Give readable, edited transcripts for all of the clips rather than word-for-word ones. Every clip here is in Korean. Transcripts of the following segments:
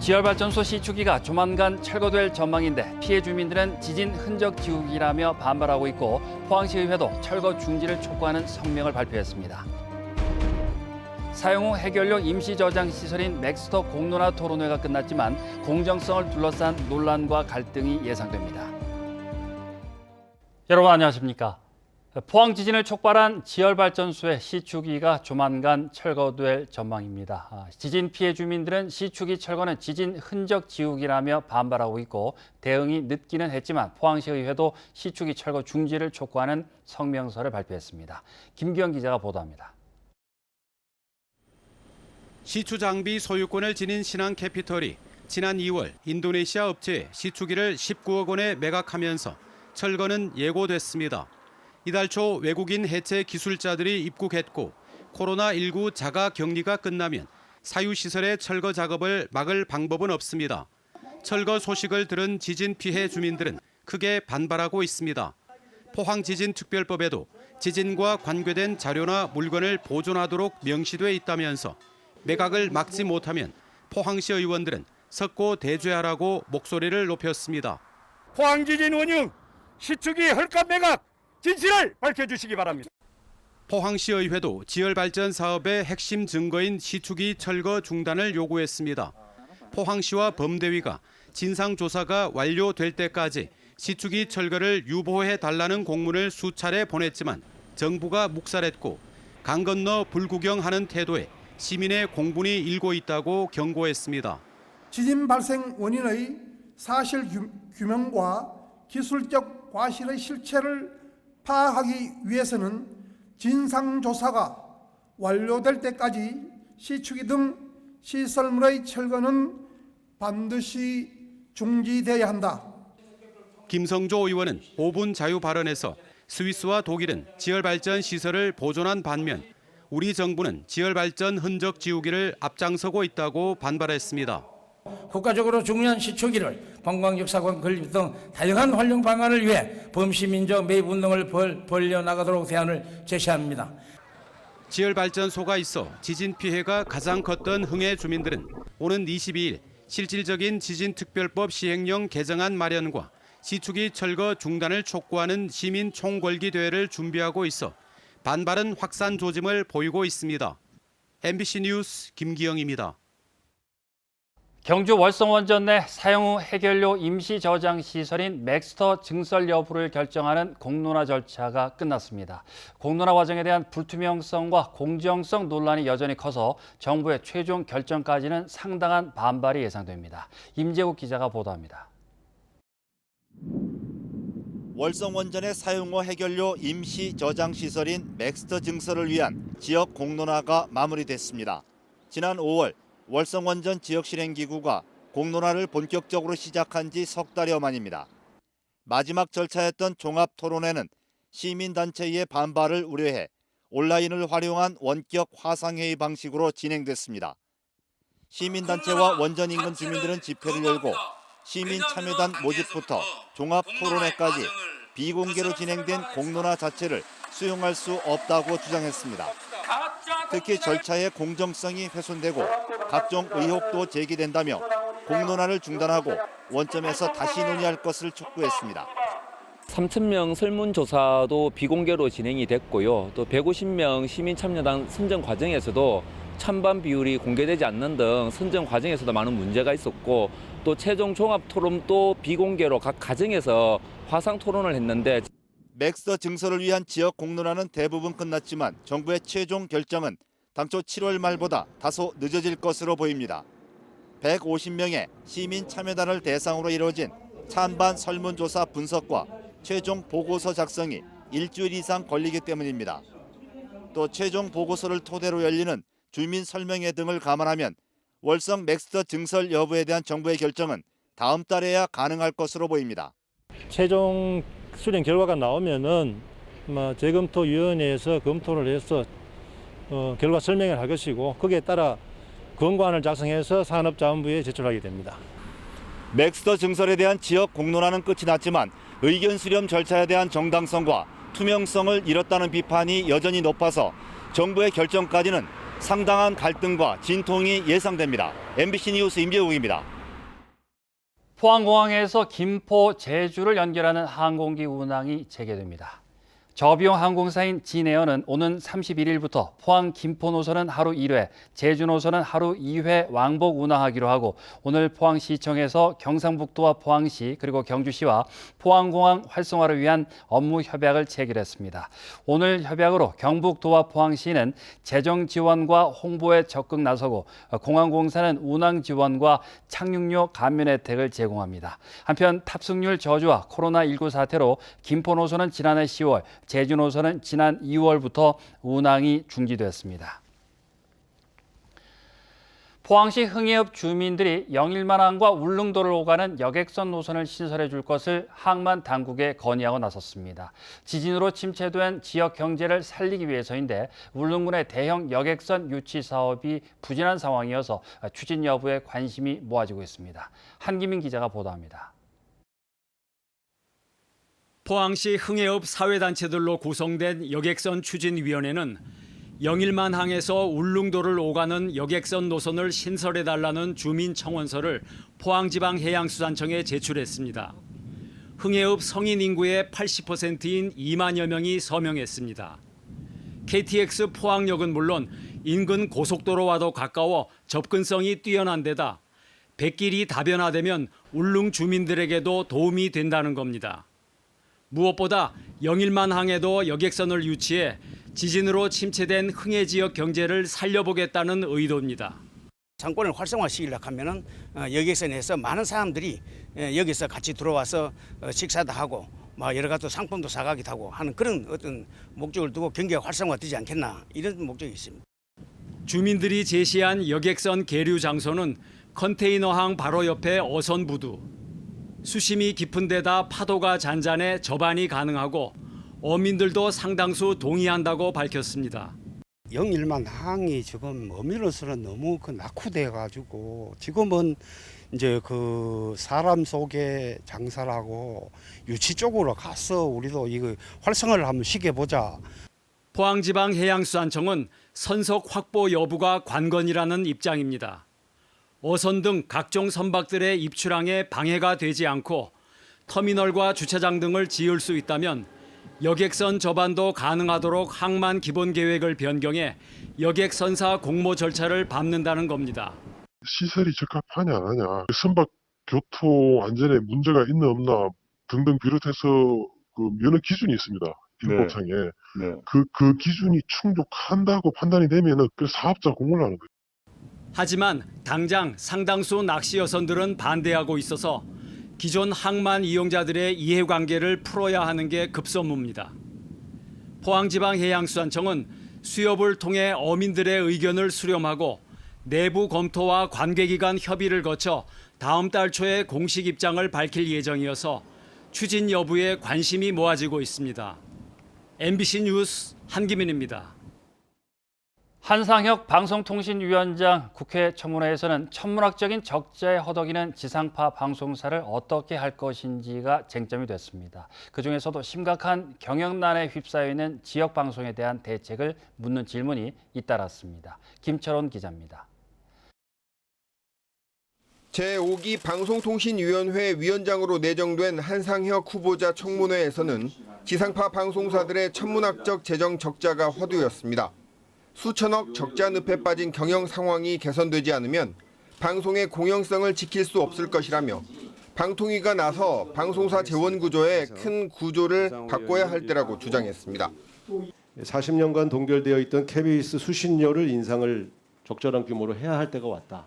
지열발전소 시추기가 조만간 철거될 전망인데 피해 주민들은 지진 흔적 지우기라며 반발하고 있고 포항시의회도 철거 중지를 촉구하는 성명을 발표했습니다. 사용 후 해결용 임시 저장 시설인 맥스터 공론화 토론회가 끝났지만 공정성을 둘러싼 논란과 갈등이 예상됩니다. 여러분 안녕하십니까? 포항 지진을 촉발한 지열발전소의 시추기가 조만간 철거될 전망입니다. 지진 피해 주민들은 시추기 철거는 지진 흔적 지우기라며 반발하고 있고 대응이 늦기는 했지만 포항시의회도 시추기 철거 중지를 촉구하는 성명서를 발표했습니다. 김기영 기자가 보도합니다. 시추 장비 소유권을 지닌 신한캐피털이 지난 2월 인도네시아 업체에 시추기를 19억 원에 매각하면서 철거는 예고됐습니다. 이달 초 외국인 해체 기술자들이 입국했고 코로나19 자가 격리가 끝나면 사유시설의 철거 작업을 막을 방법은 없습니다. 철거 소식을 들은 지진 피해 주민들은 크게 반발하고 있습니다. 포항지진특별법에도 지진과 관계된 자료나 물건을 보존하도록 명시돼 있다면서 매각을 막지 못하면 포항시 의원들은 석고 대죄하라고 목소리를 높였습니다. 포항지진 원흉 시추기 헐값 매각 진실을 밝혀주시기 바랍니다. 포항시 의회도 지열발전 사업의 핵심 증거인 시추기 철거 중단을 요구했습니다. 포항시와 범대위가 진상조사가 완료될 때까지 시추기 철거를 유보해달라는 공문을 수차례 보냈지만 정부가 묵살했고 강 건너 불구경하는 태도에 시민의 공분이 일고 있다고 경고했습니다. 지진 발생 원인의 사실 규명과 기술적 과실의 실체를 파악하기 위해서는 진상조사가 완료될 때까지 시추기 등 시설물의 철거는 반드시 중지돼야 한다. 김성조 의원은 5분 자유 발언에서 스위스와 독일은 지열발전 시설을 보존한 반면 우리 정부는 지열발전 흔적 지우기를 앞장서고 있다고 반발했습니다. 국가적으로 중요한 시추기를 관광역사관 건립 등 다양한 활용 방안을 위해 범시민적 매입 운동을 벌려나가도록 대안을 제시합니다. 지열발전소가 있어 지진 피해가 가장 컸던 흥해 주민들은 오는 22일 실질적인 지진특별법 시행령 개정안 마련과 시추기 철거 중단을 촉구하는 시민 총궐기 대회를 준비하고 있어 반발은 확산 조짐을 보이고 있습니다. MBC 뉴스 김기영입니다. 경주 월성원전 내 사용 후 해결료 임시 저장 시설인 맥스터 증설 여부를 결정하는 공론화 절차가 끝났습니다. 공론화 과정에 대한 불투명성과 공정성 논란이 여전히 커서 정부의 최종 결정까지는 상당한 반발이 예상됩니다. 임재국 기자가 보도합니다. 월성원전의 사용 후 해결료 임시 저장 시설인 맥스터 증설을 위한 지역 공론화가 마무리됐습니다. 지난 5월 월성원전 지역실행기구가 공론화를 본격적으로 시작한 지 석 달여 만입니다. 마지막 절차였던 종합토론회는 시민단체의 반발을 우려해 온라인을 활용한 원격 화상회의 방식으로 진행됐습니다. 시민단체와 원전 인근 주민들은 집회를 열고 시민참여단 모집부터 종합토론회까지 비공개로 진행된 공론화 자체를 수용할 수 없다고 주장했습니다. 특히 절차의 공정성이 훼손되고 각종 의혹도 제기된다며 공론화를 중단하고 원점에서 다시 논의할 것을 촉구했습니다. 3,000명 설문조사도 비공개로 진행이 됐고요. 또 150명 시민참여단 선정 과정에서도 찬반 비율이 공개되지 않는 등 선정 과정에서도 많은 문제가 있었고 또 최종 종합토론도 비공개로 각 가정에서 화상 토론을 했는데 맥스터 증설을 위한 지역 공론화는 대부분 끝났지만 정부의 최종 결정은 당초 7월 말보다 다소 늦어질 것으로 보입니다. 150명의 시민 참여단을 대상으로 이루어진 찬반 설문조사 분석과 최종 보고서 작성이 일주일 이상 걸리기 때문입니다. 또 최종 보고서를 토대로 열리는 주민 설명회 등을 감안하면 월성 맥스터 증설 여부에 대한 정부의 결정은 다음 달에야 가능할 것으로 보입니다. 최종 수령 결과가 나오면은 재검토위원회에서 검토를 해서 결과 설명을 할 것이고 거기에 따라 권고안을 작성해서 산업자원부에 제출하게 됩니다. 맥스터 증설에 대한 지역 공론화는 끝이 났지만 의견 수렴 절차에 대한 정당성과 투명성을 잃었다는 비판이 여전히 높아서 정부의 결정까지는 상당한 갈등과 진통이 예상됩니다. MBC 뉴스 임재욱입니다. 포항공항에서 김포, 제주를 연결하는 항공기 운항이 재개됩니다. 저비용 항공사인 진에어는 오는 31일부터 포항 김포 노선은 하루 1회, 제주 노선은 하루 2회 왕복 운항하기로 하고 오늘 포항시청에서 경상북도와 포항시 그리고 경주시와 포항공항 활성화를 위한 업무 협약을 체결했습니다. 오늘 협약으로 경북도와 포항시는 재정 지원과 홍보에 적극 나서고 공항공사는 운항 지원과 착륙료 감면 혜택을 제공합니다. 한편 탑승률 저조와 코로나19 사태로 김포 노선은 지난해 10월, 제주 노선은 지난 2월부터 운항이 중지됐습니다. 포항시 흥해읍 주민들이 영일만항과 울릉도를 오가는 여객선 노선을 신설해 줄 것을 항만 당국에 건의하고 나섰습니다. 지진으로 침체된 지역 경제를 살리기 위해서인데 울릉군의 대형 여객선 유치 사업이 부진한 상황이어서 추진 여부에 관심이 모아지고 있습니다. 한기민 기자가 보도합니다. 포항시 흥해읍 사회단체들로 구성된 여객선 추진위원회는 영일만항에서 울릉도를 오가는 여객선 노선을 신설해달라는 주민 청원서를 포항지방해양수산청에 제출했습니다. 흥해읍 성인 인구의 80%인 2만여 명이 서명했습니다. KTX 포항역은 물론 인근 고속도로와도 가까워 접근성이 뛰어난 데다 백길이 다변화되면 울릉 주민들에게도 도움이 된다는 겁니다. 무엇보다 영일만항에도 여객선을 유치해 지진으로 침체된 흥해 지역 경제를 살려보겠다는 의도입니다. 상권을 활성화시키려고 하면은 여객선에서 많은 사람들이 여기서 같이 들어와서 식사도 하고 여러 가지 상품도 사가기도 하고 하는 그런 어떤 목적을 두고 경기가 활성화되지 않겠나 이런 목적이 있습니다. 주민들이 제시한 여객선 계류 장소는 컨테이너항 바로 옆에 어선부두. 수심이 깊은 데다 파도가 잔잔해 접안이 가능하고 어민들도 상당수 동의한다고 밝혔습니다. 영일만항이 지금 어민으로서는 너무 낙후돼 가지고 지금은 이제 그 사람 속에 장사를 하고 유치 쪽으로 가서 우리도 이거 활성화를 한번 시켜보자. 포항지방해양수산청은 선석 확보 여부가 관건이라는 입장입니다. 어선 등 각종 선박들의 입출항에 방해가 되지 않고 터미널과 주차장 등을 지을 수 있다면 여객선 접안도 가능하도록 항만 기본 계획을 변경해 여객선사 공모 절차를 밟는다는 겁니다. 시설이 적합하냐 안 하냐, 선박 교통 안전에 문제가 있나 없나 등등 비롯해서 그 면허 기준이 있습니다. 인법상에. 그 기준이 충족한다고 판단이 되면은 그 사업자 공모를 하는 거예요. 하지만 당장 상당수 낚시 여선들은 반대하고 있어서 기존 항만 이용자들의 이해관계를 풀어야 하는 게 급선무입니다. 포항지방해양수산청은 수협을 통해 어민들의 의견을 수렴하고 내부 검토와 관계기관 협의를 거쳐 다음 달 초에 공식 입장을 밝힐 예정이어서 추진 여부에 관심이 모아지고 있습니다. MBC 뉴스 한기민입니다. 한상혁 방송통신위원장 국회 청문회에서는 천문학적인 적자에 허덕이는 지상파 방송사를 어떻게 할 것인지가 쟁점이 됐습니다. 그중에서도 심각한 경영난에 휩싸여 있는 지역 방송에 대한 대책을 묻는 질문이 잇따랐습니다. 김철원 기자입니다. 제5기 방송통신위원회 위원장으로 내정된 한상혁 후보자 청문회에서는 지상파 방송사들의 천문학적 재정 적자가 화두였습니다. 수천억 적자 늪에 빠진 경영 상황이 개선되지 않으면 방송의 공영성을 지킬 수 없을 것이라며 방통위가 나서 방송사 재원 구조의 큰 구조를 바꿔야 할 때라고 주장했습니다. 40년간 동결되어 있던 KBS 수신료를 인상을 적절한 규모로 해야 할 때가 왔다.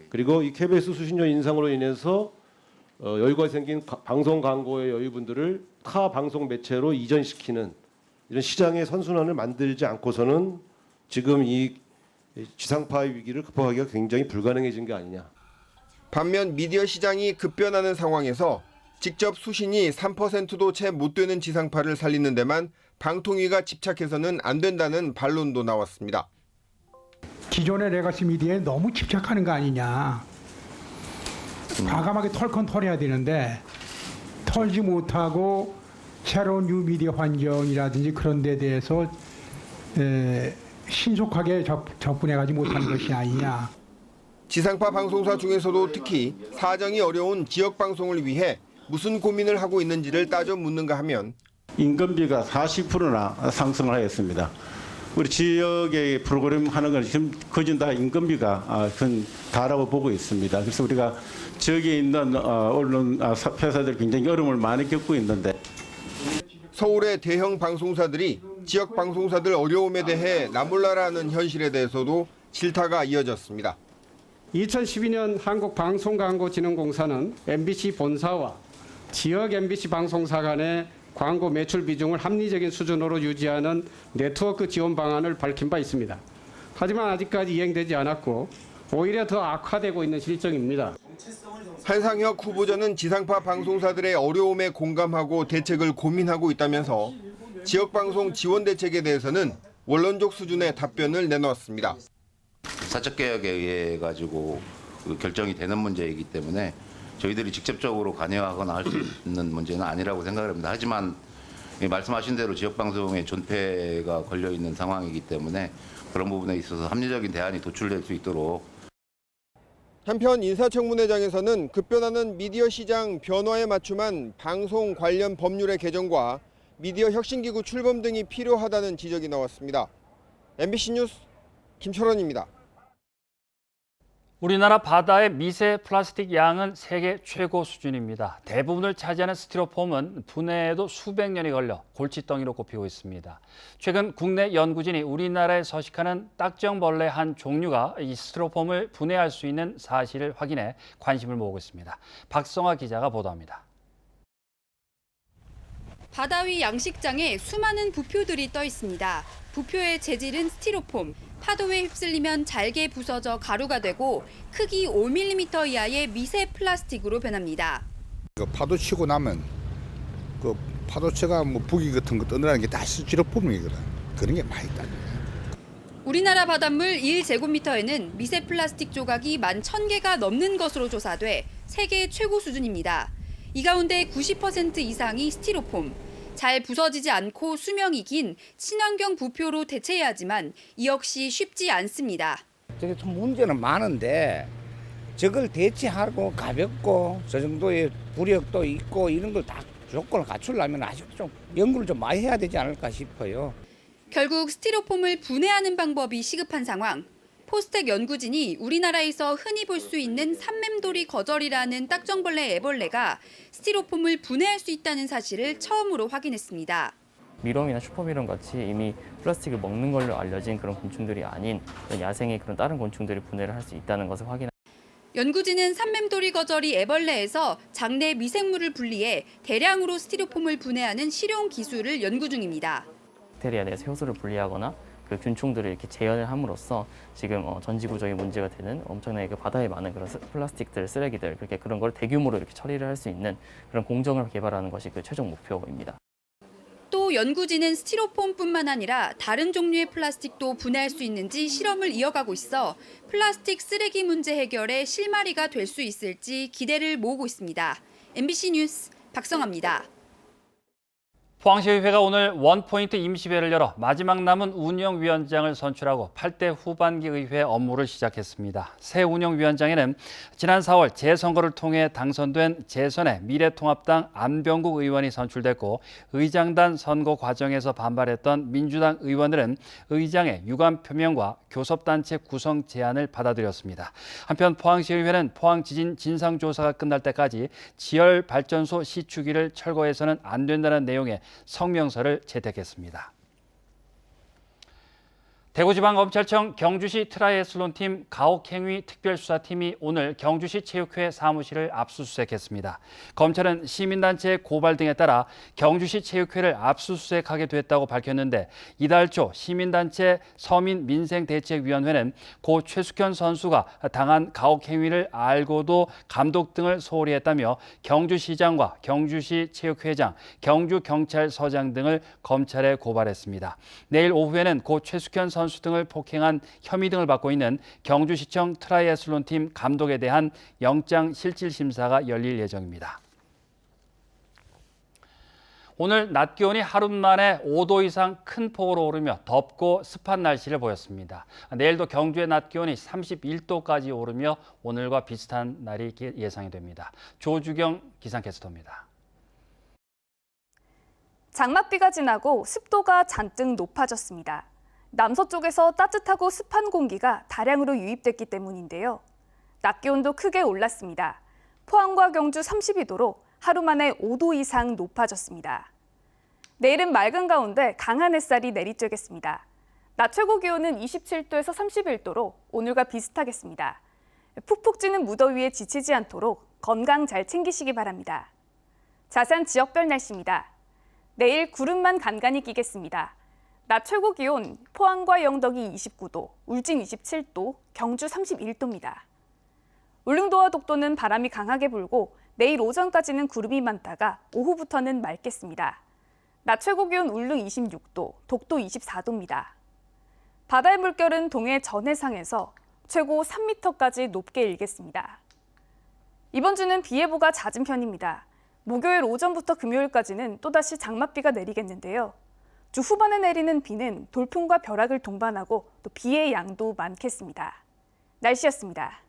그리고 이 KBS 수신료 인상으로 인해서 여유가 생긴 방송 광고의 여유분들을 타 방송 매체로 이전시키는 이런 시장의 선순환을 만들지 않고서는 지금 이 지상파의 위기를 극복하기가 굉장히 불가능해진 게 아니냐. 반면 미디어 시장이 급변하는 상황에서 직접 수신이 3%도 채 못 되는 지상파를 살리는 데만 방통위가 집착해서는 안 된다는 반론도 나왔습니다. 기존의 레거시 미디어에 너무 집착하는 거 아니냐. 과감하게 털건 털어야 되는데 털지 못하고 새로운 뉴미디어 환경이라든지 그런 데 대해서 신속하게 접근해가지 못하는 것이 아니냐. 지상파 방송사 중에서도 특히 사정이 어려운 지역 방송을 위해 무슨 고민을 하고 있는지를 따져 묻는가 하면 인건비가 40%나 상승을 하였습니다. 우리 지역의 프로그램 하는 건 지금 거진 다 인건비가 큰 다라고 보고 있습니다. 그래서 우리가 지역에 있는 언론 회사들 굉장히 어려움을 많이 겪고 있는데 서울의 대형 방송사들이 지역 방송사들 어려움에 대해 나몰라라는 현실에 대해서도 질타가 이어졌습니다. 2012년 한국방송광고진흥공사는 MBC 본사와 지역 MBC 방송사 간의 광고 매출 비중을 합리적인 수준으로 유지하는 네트워크 지원 방안을 밝힌 바 있습니다. 하지만 아직까지 이행되지 않았고 오히려 더 악화되고 있는 실정입니다. 한상혁 후보자는 지상파 방송사들의 어려움에 공감하고 대책을 고민하고 있다면서 지역방송 지원 대책에 대해서는 원론적 수준의 답변을 내놓았습니다. 사적개혁에 의해 가지고 결정이 되는 문제이기 때문에 저희들이 직접적으로 관여하거나 할 수 있는 문제는 아니라고 생각을 합니다. 하지만 말씀하신 대로 지역방송의 존폐가 걸려 있는 상황이기 때문에 그런 부분에 있어서 합리적인 대안이 도출될 수 있도록. 한편 인사청문회장에서는 급변하는 미디어 시장 변화에 맞춤한 방송 관련 법률의 개정과 미디어 혁신기구 출범 등이 필요하다는 지적이 나왔습니다. MBC 뉴스 김철원입니다. 우리나라 바다의 미세 플라스틱 양은 세계 최고 수준입니다. 대부분을 차지하는 스티로폼은 분해에도 수백 년이 걸려 골칫덩이로 꼽히고 있습니다. 최근 국내 연구진이 우리나라에 서식하는 딱정벌레 한 종류가 이 스티로폼을 분해할 수 있는 사실을 확인해 관심을 모으고 있습니다. 박성아 기자가 보도합니다. 바다 위 양식장에 수많은 부표들이 떠 있습니다. 부표의 재질은 스티로폼. 파도에 휩쓸리면 잘게 부서져 가루가 되고 크기 5mm 이하의 미세 플라스틱으로 변합니다. 파도 치고 나면 그 파도체가 뭐 부기 같은 거 떠나는 게 다 스티로폼이거든. 그런 게 많이 있다. 우리나라 바닷물 1제곱미터에는 미세 플라스틱 조각이 11,000개가 넘는 것으로 조사돼 세계 최고 수준입니다. 이 가운데 90% 이상이 스티로폼. 잘 부서지지 않고 수명이 긴 친환경 부표로 대체해야 하지만 이 역시 쉽지 않습니다. 저게 좀 문제는 많은데 저걸 대체하고 가볍고 저 정도의 부력도 있고 이런 걸 다 조건을 갖추려면 아직 좀 연구를 좀 많이 해야 되지 않을까 싶어요. 결국 스티로폼을 분해하는 방법이 시급한 상황. 포스텍 연구진이 우리나라에서 흔히 볼 수 있는 삼맴돌이 거절이라는 딱정벌레 애벌레가 스티로폼을 분해할 수 있다는 사실을 처음으로 확인했습니다. 미롬이나 슈퍼미롬 같이 이미 플라스틱을 먹는 걸로 알려진 그런 곤충들이 아닌 야생의 그런 다른 곤충들이 분해를 할 수 있다는 것을 확인합니다. 연구진은 삼맴돌이 거절이 애벌레에서 장내 미생물을 분리해 대량으로 스티로폼을 분해하는 실용 기술을 연구 중입니다. 박테리아 내에서 효소를 분리하거나 그 균충들을 이렇게 재현을 함으로써 지금 전지구적인 문제가 되는 엄청나게 그 바다에 많은 그런 플라스틱들, 쓰레기들 그런 걸 대규모로 이렇게 처리를 할 수 있는 그런 공정을 개발하는 것이 그 최종 목표입니다. 또 연구진은 스티로폼뿐만 아니라 다른 종류의 플라스틱도 분해할 수 있는지 실험을 이어가고 있어 플라스틱 쓰레기 문제 해결에 실마리가 될 수 있을지 기대를 모으고 있습니다. MBC 뉴스 박성아입니다. 포항시의회가 오늘 원포인트 임시회를 열어 마지막 남은 운영위원장을 선출하고 8대 후반기 의회 업무를 시작했습니다. 새 운영위원장에는 지난 4월 재선거를 통해 당선된 재선의 미래통합당 안병국 의원이 선출됐고 의장단 선거 과정에서 반발했던 민주당 의원들은 의장의 유감 표명과 교섭단체 구성 제안을 받아들였습니다. 한편 포항시의회는 포항 지진 진상조사가 끝날 때까지 지열발전소 시추기를 철거해서는 안 된다는 내용의 성명서를 채택했습니다. 대구지방검찰청 경주시 트라이애슬론팀 가혹행위 특별수사팀이 오늘 경주시 체육회 사무실을 압수수색했습니다. 검찰은 시민단체의 고발 등에 따라 경주시 체육회를 압수수색하게 됐다고 밝혔는데 이달 초 시민단체 서민민생대책위원회는 고 최숙현 선수가 당한 가혹행위를 알고도 감독 등을 소홀히 했다며 경주시장과 경주시 체육회장, 경주경찰서장 등을 검찰에 고발했습니다. 내일 오후에는 고 최숙현 선수 등을 폭행한 혐의 등을 받고 있는 경주시청 트라이애슬론팀 감독에 대한 영장 실질 심사가 열릴 예정입니다. 오늘 낮 기온이 하루 만에 5도 이상 큰 폭으로 오르며 덥고 습한 날씨를 보였습니다. 내일도 경주의 낮 기온이 31도까지 오르며 오늘과 비슷한 날이 예상이 됩니다. 조주경 기상캐스터입니다. 장맛비가 지나고 습도가 잔뜩 높아졌습니다. 남서쪽에서 따뜻하고 습한 공기가 다량으로 유입됐기 때문인데요. 낮 기온도 크게 올랐습니다. 포항과 경주 32도로 하루 만에 5도 이상 높아졌습니다. 내일은 맑은 가운데 강한 햇살이 내리쬐겠습니다. 낮 최고 기온은 27도에서 31도로 오늘과 비슷하겠습니다. 푹푹 찌는 무더위에 지치지 않도록 건강 잘 챙기시기 바랍니다. 자세한 지역별 날씨입니다. 내일 구름만 간간히 끼겠습니다. 낮 최고 기온 포항과 영덕이 29도, 울진 27도, 경주 31도입니다. 울릉도와 독도는 바람이 강하게 불고 내일 오전까지는 구름이 많다가 오후부터는 맑겠습니다. 낮 최고 기온 울릉 26도, 독도 24도입니다. 바다의 물결은 동해 전해상에서 최고 3m까지 높게 일겠습니다. 이번 주는 비 예보가 잦은 편입니다. 목요일 오전부터 금요일까지는 또다시 장맛비가 내리겠는데요. 주 후반에 내리는 비는 돌풍과 벼락을 동반하고 또 비의 양도 많겠습니다. 날씨였습니다.